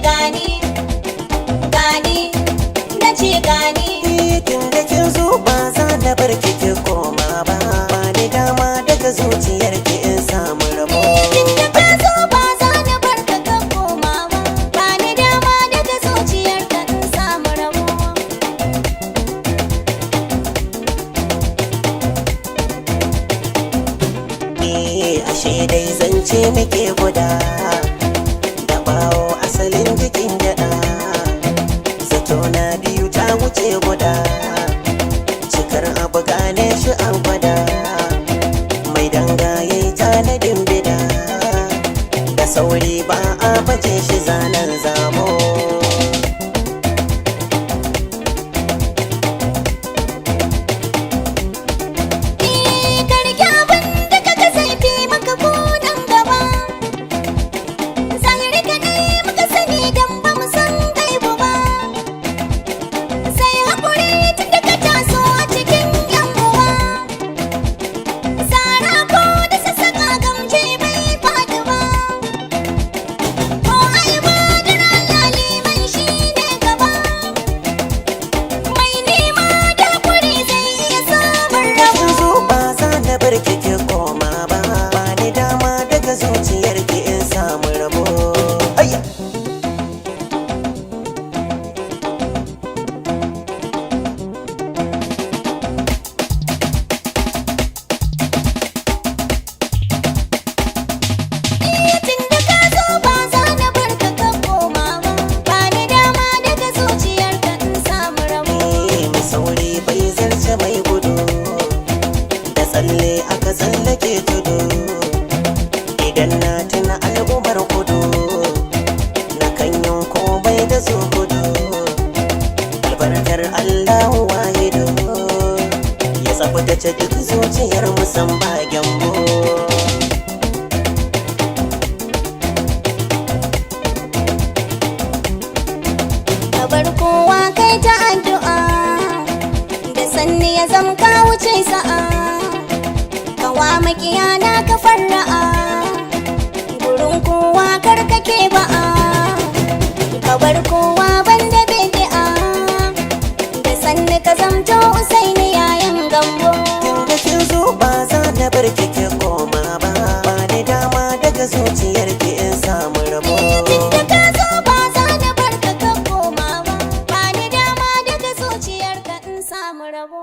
gani gani na ce gani. Tun da kin zo ba za na bar ki ki koma ba, ba ni dama daga zuciyar ki in samu rabo. Tun da ka zo ba za na bar ka ka koma ba, ba ni dama daga zuciyar ka in samu rabo. Ashe dai zance muke guda, da bawo asalin jikin gyaɗa. Zato na biyu ta wuce guda, cikar abu gane shi an gwada. Mai dangaye tanadin bida, da sauri ba a baje shi zanen zamo. Zuciyar ki in samu rabo. Ayya! Sauri bai zarce mai gudu, da tsalle aka tsallake tudu. Idan na tuna al'ummar kudu, na kan yin komai da su gudu. Albarkar Allahu wahidu, ya tsaftace duk zuciyar musamman gyambo. Kabar kowa kai ta addu'a, da sanni ya zama ka wuce sa'a. Kawa makiyana ka farra'a, gurin kowa karkake ba'a. Kabar kowa banda bid'a, da sanni ka zamto Usaini yayan gambo. Tun da kin zo ba za na bar ki ki koma ba, ba ni dama daga zuciyar ki in samu rabo. Tun da ka zo ba za na bar ka ka koma ba, ba ni dama daga zuciyar ka in samu rabo.